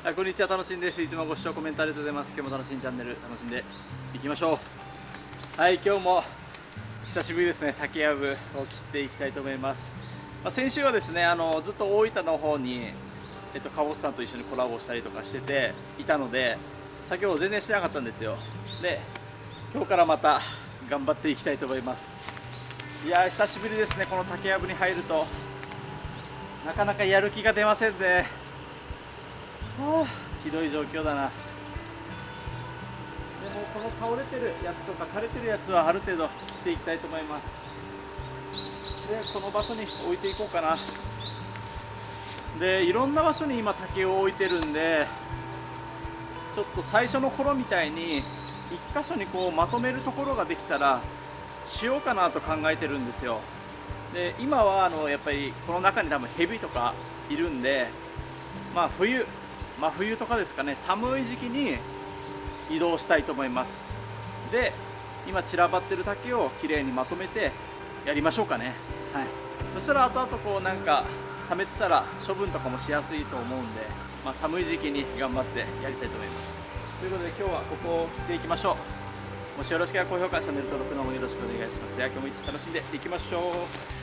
はい、こんにちは、楽しんです。いつもご視聴コメントありがとうございます。今日も楽しんチャンネル楽しんでいきましょう。はい、今日も久しぶりですね、竹やぶを切っていきたいと思います。先週はですね、ずっと大分の方にカボスさんと一緒にコラボしたりとかしてていたので、作業を全然してなかったんですよ。で、今日からまた頑張っていきたいと思います。いやー、久しぶりですね。この竹やぶに入るとなかなかやる気が出ませんね。ひどい状況だな。でもこの倒れてるやつとか枯れてるやつはある程度切っていきたいと思います。で、この場所に置いていこうかな。で、いろんな場所に今竹を置いてるんで、ちょっと最初の頃みたいに1箇所にこうまとめるところができたらしようかなと考えてるんですよ。で、今はやっぱりこの中に多分ヘビとかいるんで、真冬とかですかね、寒い時期に移動したいと思います。で、今散らばってる竹をきれいにまとめてやりましょうかね。はい、そしたら後々こうなんか溜めてたら処分とかもしやすいと思うんで、寒い時期に頑張ってやりたいと思います。ということで今日はここを切っていきましょう。もしよろしければ高評価、チャンネル登録の方もよろしくお願いします。では今日も一日楽しんでいきましょう。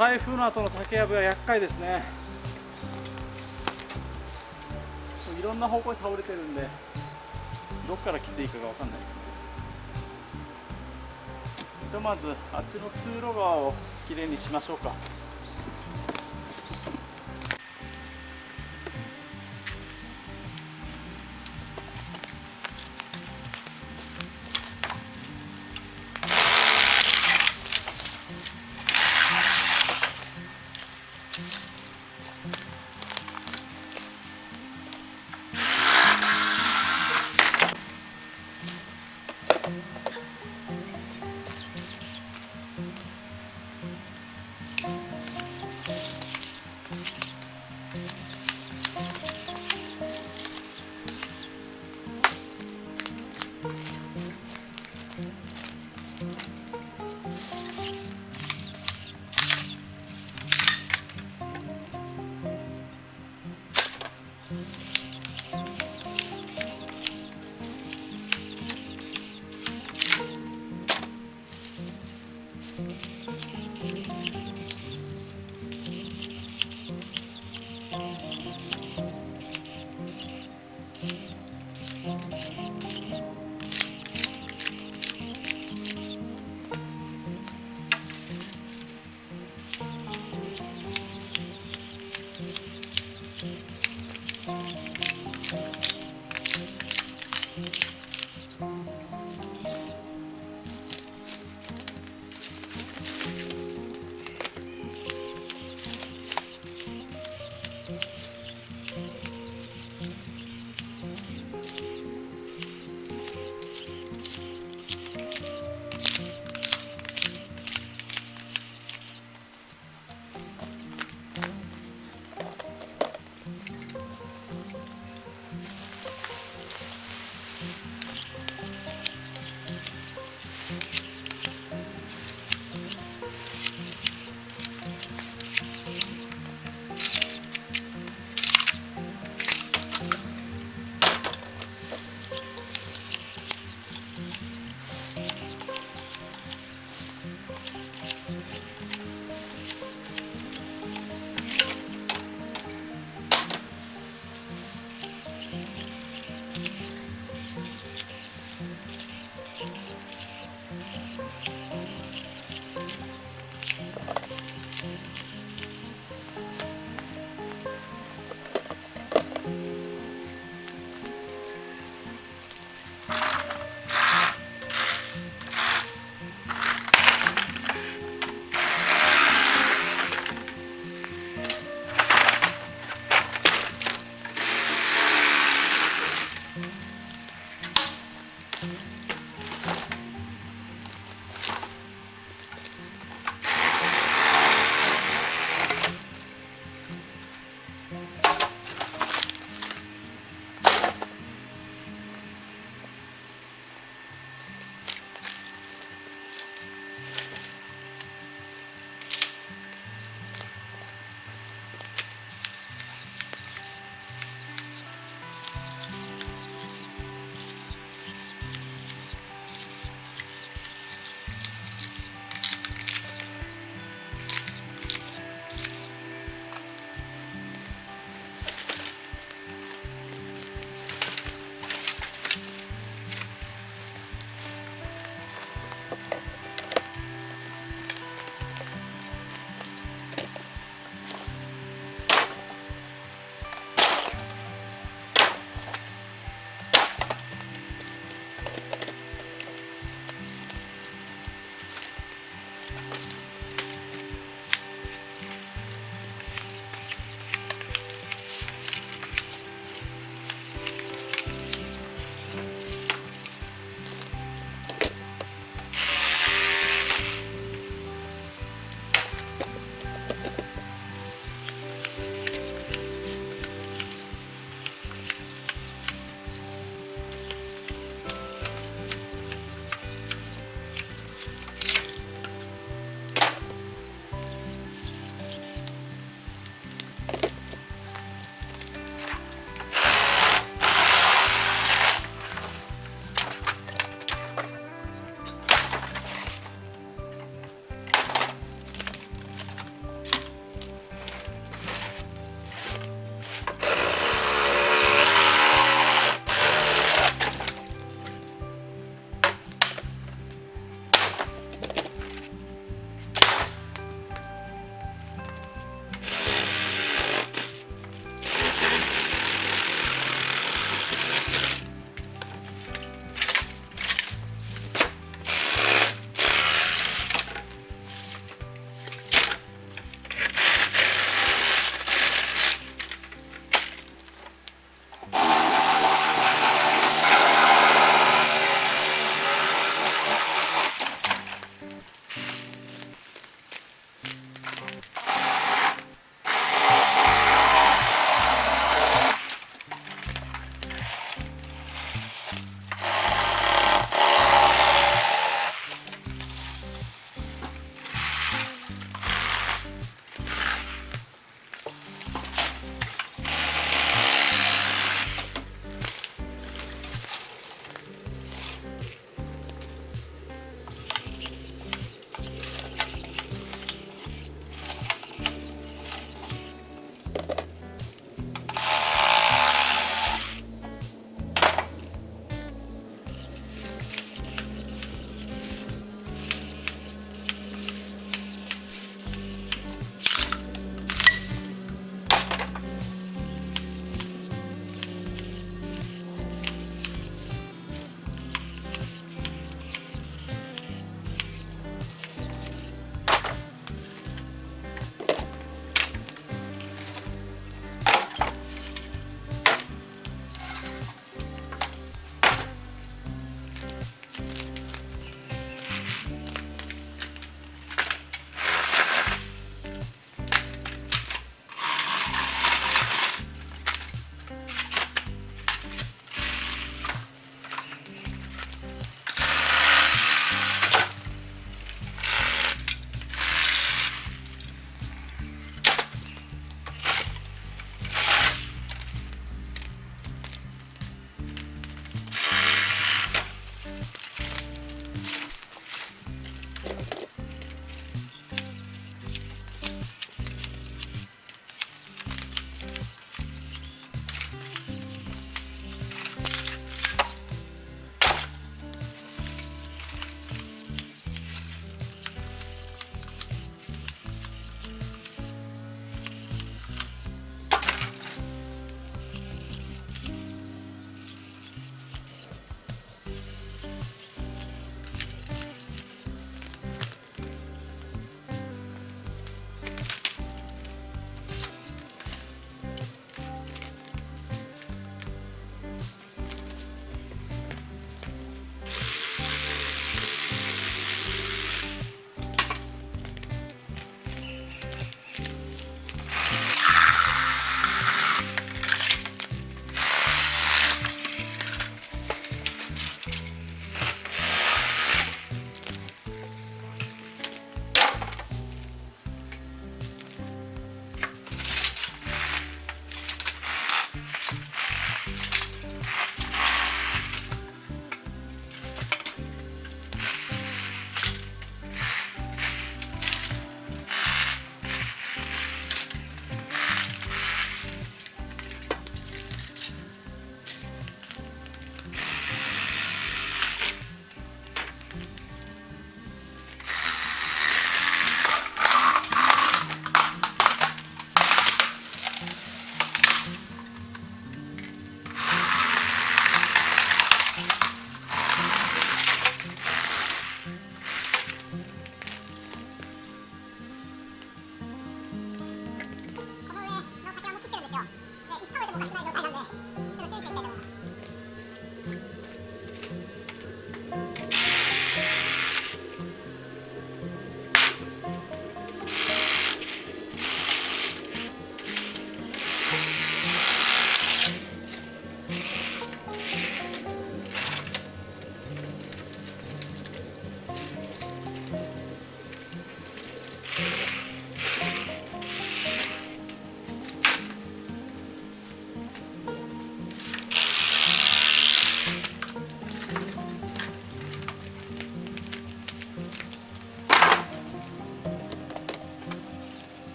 台風の後の竹やぶは厄介ですね。いろんな方向に倒れてるんで、どっから切っていいかが分かんないですね。ひとまずあっちの通路側をきれいにしましょうか。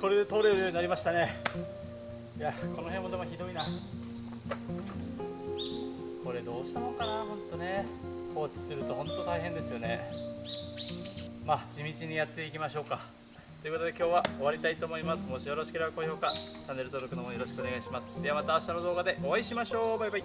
これで通れるようになりましたね。いや、この辺もでもひどいな。これどうしたもんかな、ほんとね。放置するとほんと大変ですよね。まあ地道にやっていきましょうか。ということで今日は終わりたいと思います。もしよろしければ高評価、チャンネル登録の方よろしくお願いします。ではまた明日の動画でお会いしましょう。バイバイ。